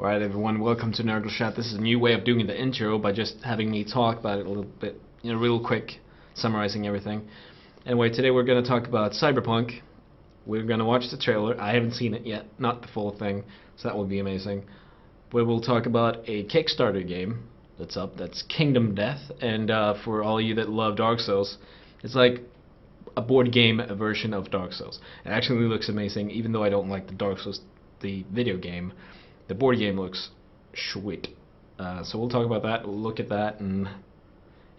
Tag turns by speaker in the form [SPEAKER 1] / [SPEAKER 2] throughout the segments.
[SPEAKER 1] Alright everyone, welcome to Nurgleprobe. This is a new way of doing the intro by just having me talk about it a little bit, real quick, summarizing everything. Anyway, today we're going to talk about Cyberpunk. We're going to watch the trailer. I haven't seen it yet, not the full thing, so that will be amazing. We will talk about a Kickstarter game that's up, that's Kingdom Death, and for all of you that love Dark Souls, it's like a board game version of Dark Souls. It actually looks amazing, even though I don't like the Dark Souls, the video game. The board game looks sweet. So we'll talk about that, we'll look at that and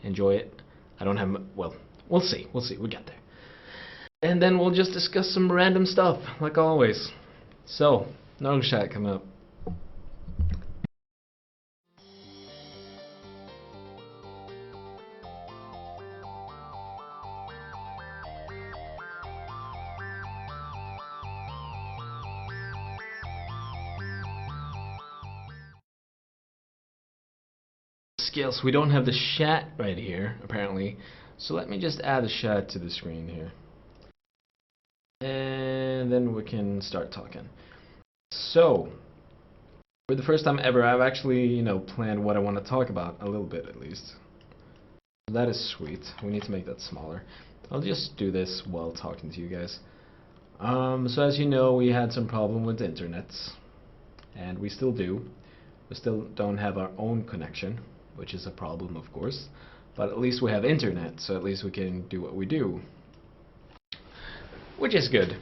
[SPEAKER 1] enjoy it. I don't have, well, we'll see, we get there. And then we'll just discuss some random stuff, like always. So, Nurgleprobe coming up. Skills. We don't have the chat right here, apparently. So let me just add the chat to the screen here. And then we can start talking. So, for the first time ever, I've actually, planned what I want to talk about, a little bit at least. That is sweet. We need to make that smaller. I'll just do this while talking to you guys. So as you know, we had some problem with the internet. And we still do. We still don't have our own connection, which is a problem, of course, but at least we have internet, so at least we can do what we do, which is good.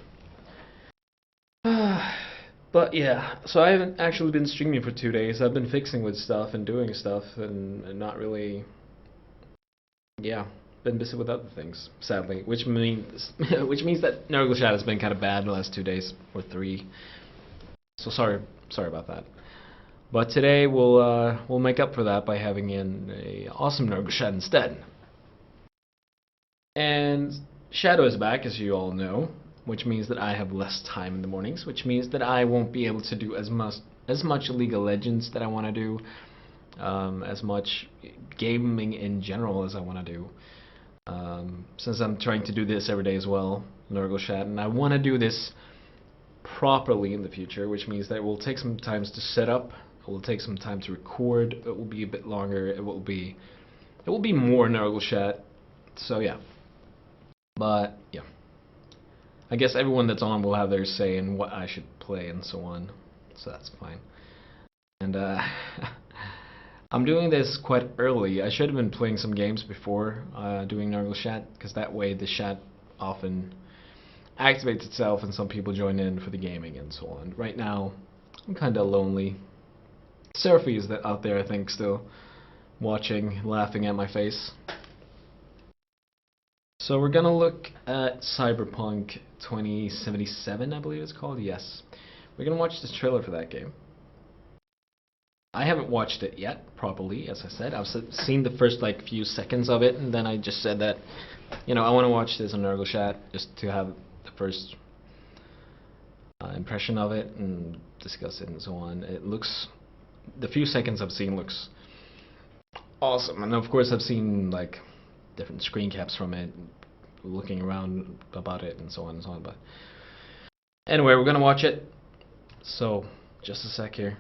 [SPEAKER 1] But yeah, so I haven't actually been streaming for 2 days. I've been fixing with stuff and doing stuff and not really, been busy with other things, sadly, which means that Nurgleprobe has been kind of bad the last 2 days or 3. So sorry about that. But today we'll make up for that by having in a awesome Nurgleprobe instead. And Shadow is back, as you all know, which means that I have less time in the mornings, which means that I won't be able to do as much League of Legends that I want to do, as much gaming in general as I want to do, since I'm trying to do this every day as well, Nurgleprobe, and I want to do this properly in the future, which means that it will take some time to set up. It will take some time to record. It will be a bit longer. It will be more Nurgleprobe. So yeah. But yeah. I guess everyone that's on will have their say in what I should play and so on. So that's fine. And I'm doing this quite early. I should have been playing some games before doing Nurgleprobe, because that way the chat often activates itself and some people join in for the gaming and so on. Right now, I'm kinda lonely. Surfy is out there, I think, still watching, laughing at my face. So we're gonna look at Cyberpunk 2077, I believe it's called. Yes, we're gonna watch the trailer for that game. I haven't watched it yet properly, as I said. I've seen the first few seconds of it, and then I just said that, I want to watch this on Nurgleprobe just to have the first impression of it and discuss it and so on. It looks. The few seconds I've seen looks awesome, and of course I've seen different screen caps from it, looking around about it and so on and so on. But anyway, we're gonna watch it. So just a sec here.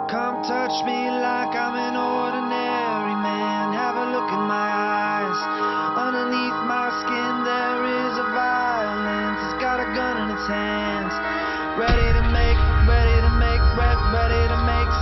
[SPEAKER 2] Come touch me like I'm an ordinary man. Have a look in my eyes. Underneath my skin there is a violence. It's got a gun in its hands. Ready to make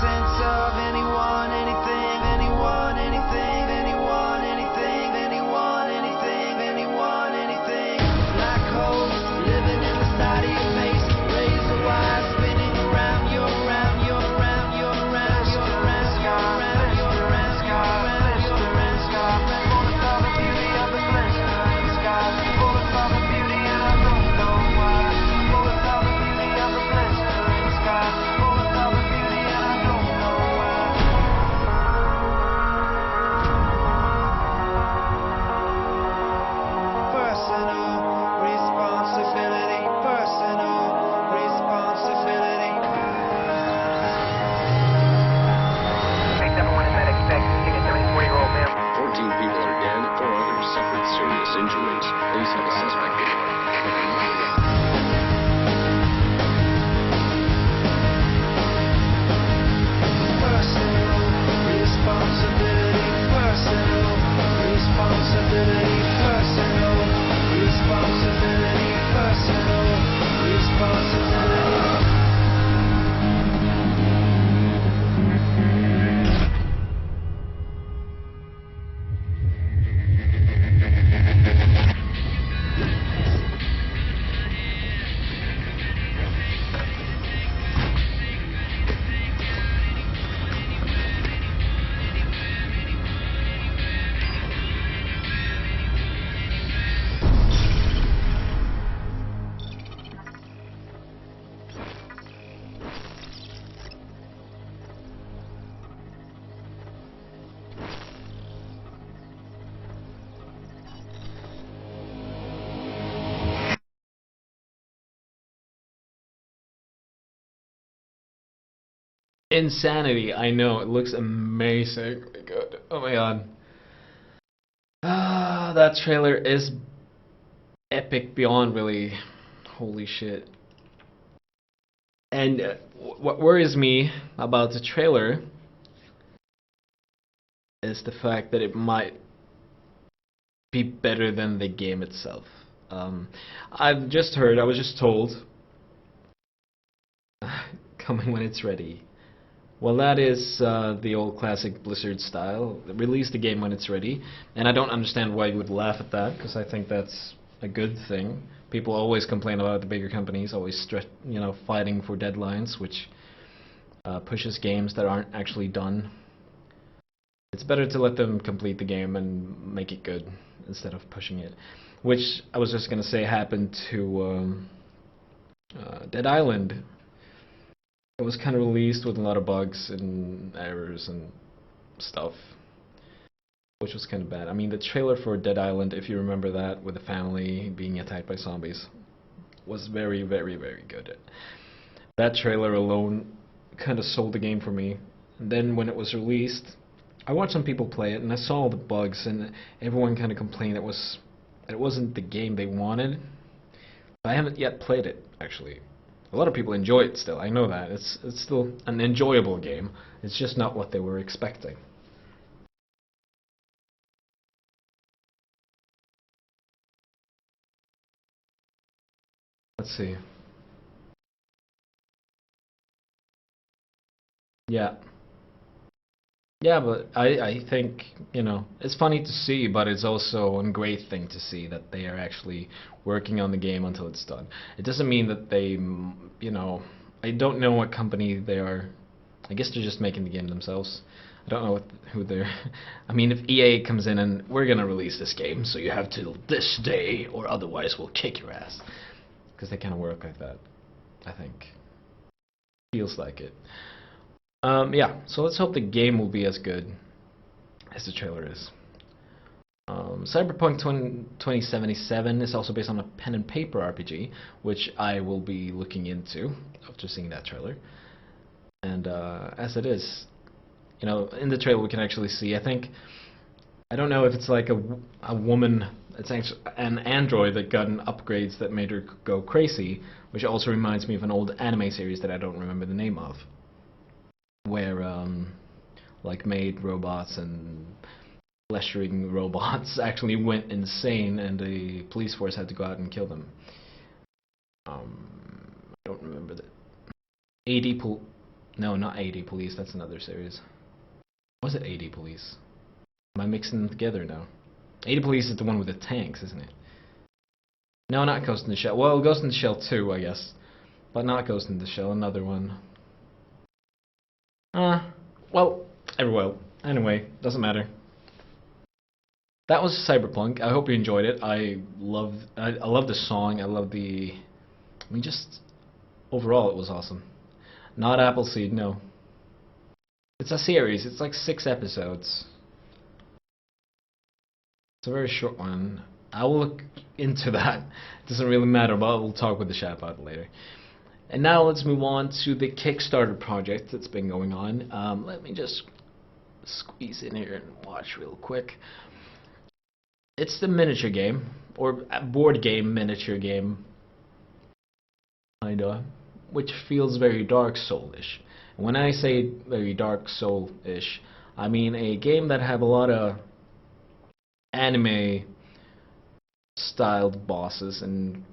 [SPEAKER 2] sense of anyone, anything, anyone, anything, anyone, anything, anyone, anything, anyone, anything. Black holes living in the side of your face. Razor wire spinning around you, around you, around you, around you, around you, around you, around you, around you, around you. Full of all the beauty of the blistering sky. Full of all the beauty and I don't know why. Full of all the beauty of the
[SPEAKER 1] police have a suspect. Insanity, I know, it looks amazing. Oh my god. Oh my god. Ah, that trailer is epic beyond really. Holy shit. And what worries me about the trailer is the fact that it might be better than the game itself. I've just heard, I was just told, coming when it's ready. Well, that is the old classic Blizzard style. Release the game when it's ready, and I don't understand why you would laugh at that, because I think that's a good thing. People always complain about the bigger companies always fighting for deadlines, which pushes games that aren't actually done. It's better to let them complete the game and make it good instead of pushing it, which I was just gonna say happened to Dead Island. It was kind of released with a lot of bugs and errors and stuff, which was kind of bad. I mean, the trailer for Dead Island, if you remember that, with the family being attacked by zombies, was very, very, very good. That trailer alone kind of sold the game for me. And then when it was released, I watched some people play it, and I saw all the bugs, and everyone kind of complained it wasn't the game they wanted. But I haven't yet played it, actually. A lot of people enjoy it still, I know that. It's still an enjoyable game. It's just not what they were expecting. Let's see. Yeah. Yeah, but I think, it's funny to see, but it's also a great thing to see that they are actually working on the game until it's done. It doesn't mean that they, I don't know what company they are. I guess they're just making the game themselves. I don't know who they're. I mean, if EA comes in and we're gonna release this game, so you have till this day, or otherwise we'll kick your ass. Because they kind of work like that, I think. Feels like it. Yeah, so let's hope the game will be as good as the trailer is. Cyberpunk 2077 is also based on a pen and paper RPG, which I will be looking into after seeing that trailer. And as it is, in the trailer we can actually see, I don't know if it's like a woman, it's actually an android that got upgrades that made her go crazy, which also reminds me of an old anime series that I don't remember the name of, where like maid robots and flesh-eating robots actually went insane and the police force had to go out and kill them. I don't remember that. No, not AD Police, that's another series. Was it AD Police? Am I mixing them together now? AD Police is the one with the tanks, isn't it? No, not Ghost in the Shell. Well, Ghost in the Shell 2, I guess. But not Ghost in the Shell, another one. Well, anyway, doesn't matter. That was Cyberpunk. I hope you enjoyed it. I love the song. Just overall it was awesome. Not Appleseed, no. It's a series. It's like 6 episodes. It's a very short one. I will look into that. It doesn't really matter, but we'll talk with the chat about it later. And now let's move on to the Kickstarter project that's been going on. Let me just squeeze in here and watch real quick. It's the miniature game. or a board game, miniature game, kinda, which feels very Dark Soul-ish. And when I say very Dark Soul-ish, I mean a game that have a lot of anime styled bosses and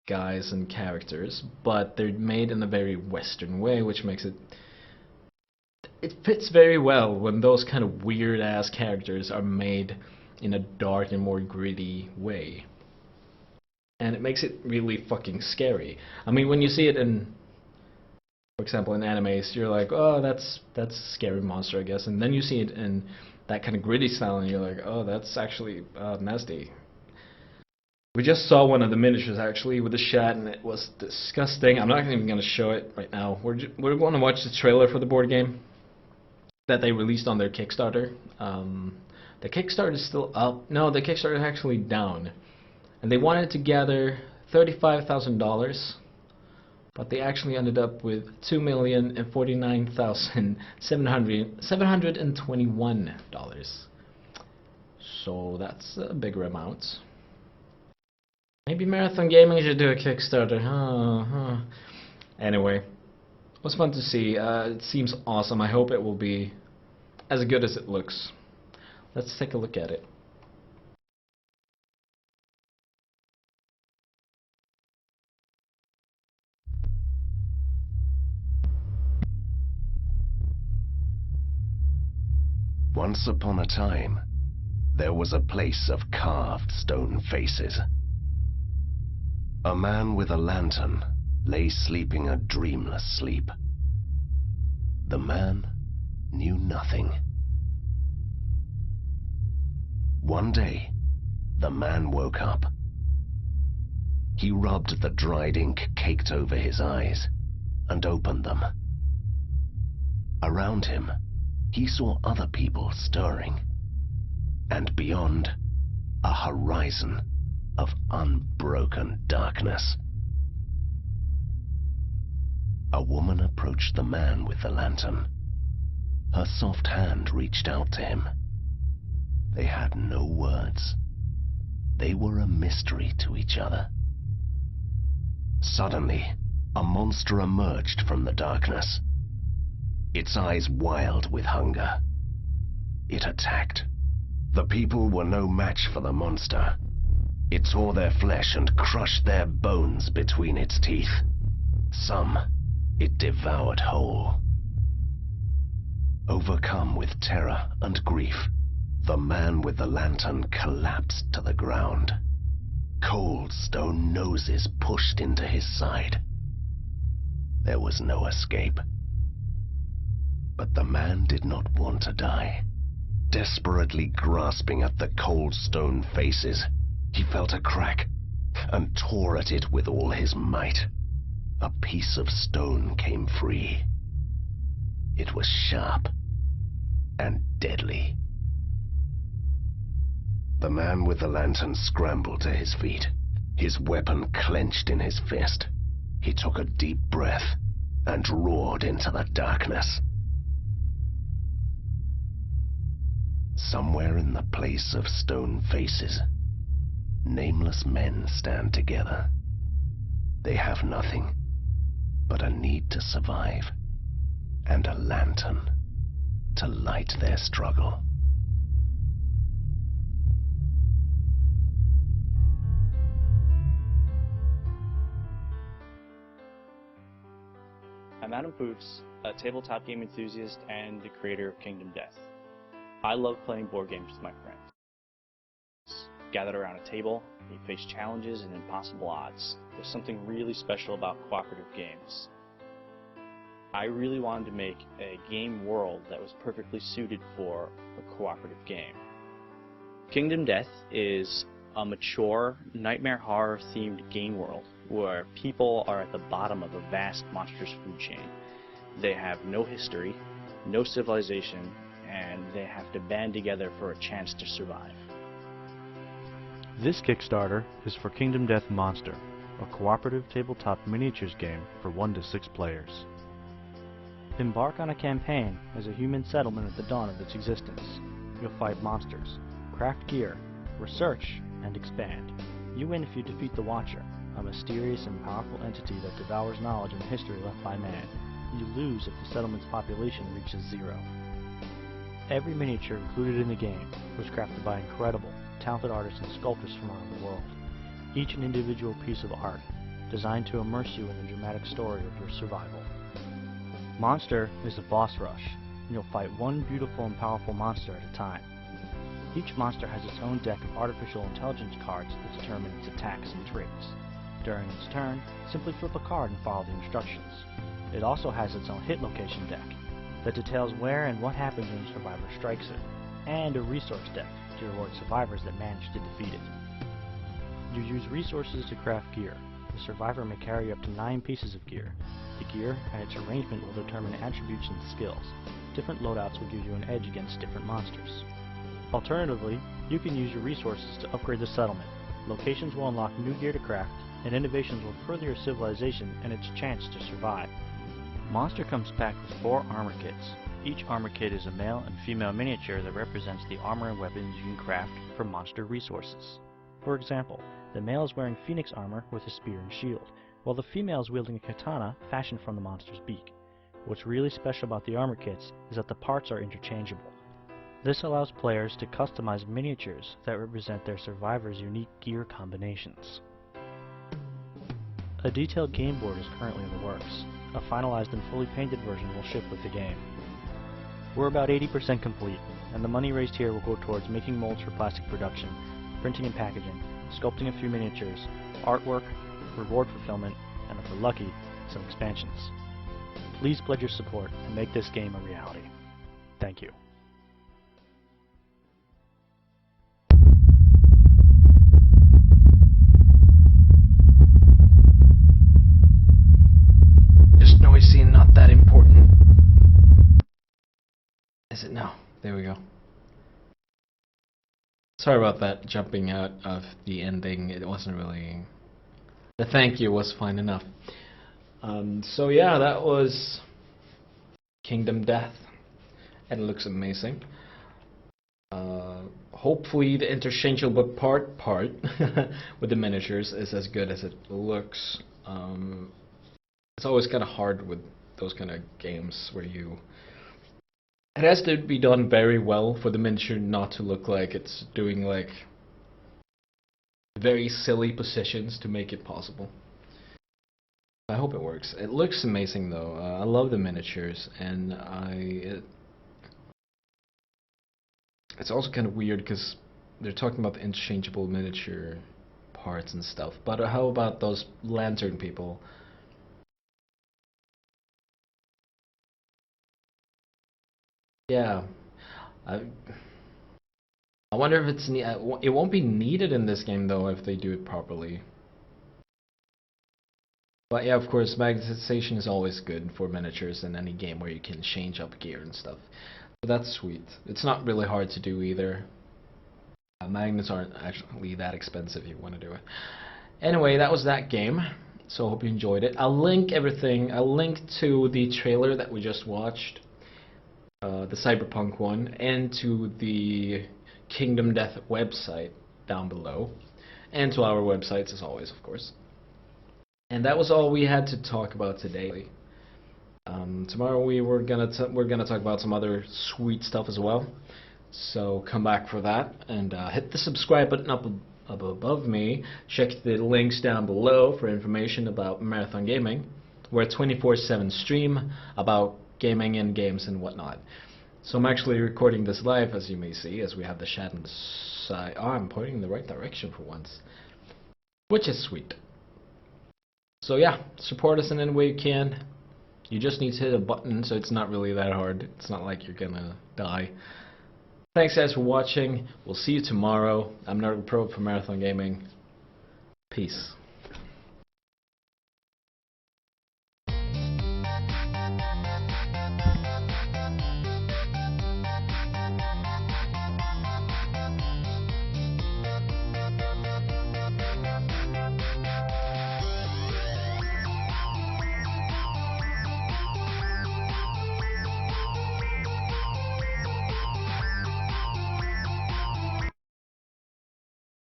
[SPEAKER 1] guys and characters, but they're made in a very Western way, which makes it fits very well when those kind of weird ass characters are made in a dark and more gritty way. And it makes it really fucking scary. I mean, when you see it in, for example, in animes, you're like, oh, that's a scary monster, I guess. And then you see it in that kind of gritty style, and you're like, oh, that's actually nasty. We just saw one of the miniatures actually with the shot, and it was disgusting. I'm not even going to show it right now. We're going to watch the trailer for the board game that they released on their Kickstarter. The Kickstarter is still up. No, the Kickstarter is actually down. And they wanted to gather $35,000, but they actually ended up with $2,049,721. So that's a bigger amount. Maybe Marathon Gaming should do a Kickstarter. Anyway, it was fun to see. It seems awesome. I hope it will be as good as it looks. Let's take a look at it.
[SPEAKER 3] Once upon a time, there was a place of carved stone faces. A man with a lantern lay sleeping a dreamless sleep. The man knew nothing. One day, the man woke up. He rubbed the dried ink caked over his eyes and opened them. Around him, he saw other people stirring, and beyond, a horizon of unbroken darkness. A woman approached the man with the lantern. Her soft hand reached out to him. They had no words. They were a mystery to each other. Suddenly, a monster emerged from the darkness. Its eyes wild with hunger. It attacked. The people were no match for the monster. It tore their flesh and crushed their bones between its teeth. Some it devoured whole. Overcome with terror and grief, the man with the lantern collapsed to the ground. Cold stone noses pushed into his side. There was no escape. But the man did not want to die. Desperately grasping at the cold stone faces, he felt a crack and tore at it with all his might. A piece of stone came free. It was sharp and deadly. The man with the lantern scrambled to his feet, his weapon clenched in his fist. He took a deep breath and roared into the darkness. Somewhere in the place of stone faces, nameless men stand together. They have nothing but a need to survive and a lantern to light their struggle.
[SPEAKER 4] I'm Adam Poofs, a tabletop game enthusiast and the creator of Kingdom Death. I love playing board games with my friends. Gathered around a table, we face challenges and impossible odds. There's something really special about cooperative games. I really wanted to make a game world that was perfectly suited for a cooperative game. Kingdom Death is a mature, nightmare horror themed game world where people are at the bottom of a vast monstrous food chain. They have no history, no civilization, and they have to band together for a chance to survive. This Kickstarter is for Kingdom Death Monster, a cooperative tabletop miniatures game for 1 to 6 players. Embark on a campaign as a human settlement at the dawn of its existence. You'll fight monsters, craft gear,
[SPEAKER 5] Research and expand. You win if you defeat the Watcher, a mysterious and powerful entity that devours knowledge and history left by man. You lose if the settlement's population reaches 0. Every miniature included in the game was crafted by incredible, talented artists and sculptors from around the world. Each an individual piece of art, designed to immerse you in the dramatic story of your survival. Monster is a boss rush, and you'll fight one beautiful and powerful monster at a time. Each monster has its own deck of artificial intelligence cards that determine its attacks and traits. During its turn, simply flip a card and follow the instructions. It also has its own hit location deck that details where and what happens when a survivor strikes it, and a resource deck to reward survivors that manage to defeat it. You use resources to craft gear. The survivor may carry up to 9 pieces of gear. The gear and its arrangement will determine attributes and skills. Different loadouts will give you an edge against different monsters. Alternatively, you can use your resources to upgrade the settlement. Locations will unlock new gear to craft, and innovations will further your civilization and its chance to survive. Monster comes packed with 4 armor kits. Each armor kit is a male and female miniature that represents the armor and weapons you can craft from monster resources. For example, the male is wearing phoenix armor with a spear and shield, while the female is wielding a katana fashioned from the monster's beak. What's really special about the armor kits is that the parts are interchangeable. This allows players to customize miniatures that represent their survivors' unique gear combinations. A detailed game board is currently in the works. A finalized and fully painted version will ship with the game. We're about 80% complete, and the money raised here will go towards making molds for plastic production, printing and packaging, sculpting a few miniatures, artwork, reward fulfillment, and if we're lucky, some expansions. Please pledge your support and make this game a reality. Thank you.
[SPEAKER 1] Just noisy and not that important. Is it now? There we go. Sorry about that, jumping out of the ending. It wasn't really... The thank you was fine enough. So yeah, that was Kingdom Death, and it looks amazing. Hopefully the interchangeable part with the miniatures is as good as it looks. It's always kind of hard with those kind of games where you... It has to be done very well for the miniature not to look like it's doing like very silly positions to make it possible. I hope it works. It looks amazing though. I love the miniatures, and it's also kind of weird because they're talking about the interchangeable miniature parts and stuff. But how about those lantern people? Yeah, I wonder if it's it won't be needed in this game though if they do it properly. But yeah, of course, magnetization is always good for miniatures in any game where you can change up gear and stuff. So that's sweet. It's not really hard to do either. Magnets aren't actually that expensive if you want to do it. Anyway, that was that game. So I hope you enjoyed it. I'll link everything. I'll link to the trailer that we just watched. The Cyberpunk one, and to the Kingdom Death website down below, and to our websites as always, of course. And that was all we had to talk about today. Tomorrow we're gonna talk about some other sweet stuff as well. So come back for that, and hit the subscribe button up above me. Check the links down below for information about Marathon Gaming. We're a 24/7 stream about gaming and games and whatnot. So I'm actually recording this live, as you may see, as we have the chat on the side. Oh, I'm pointing in the right direction for once, which is sweet. So yeah, support us in any way you can. You just need to hit a button, so it's not really that hard. It's not like you're gonna die. Thanks guys for watching. We'll see you tomorrow. I'm Nurgleprobe from Marathon Gaming. Peace.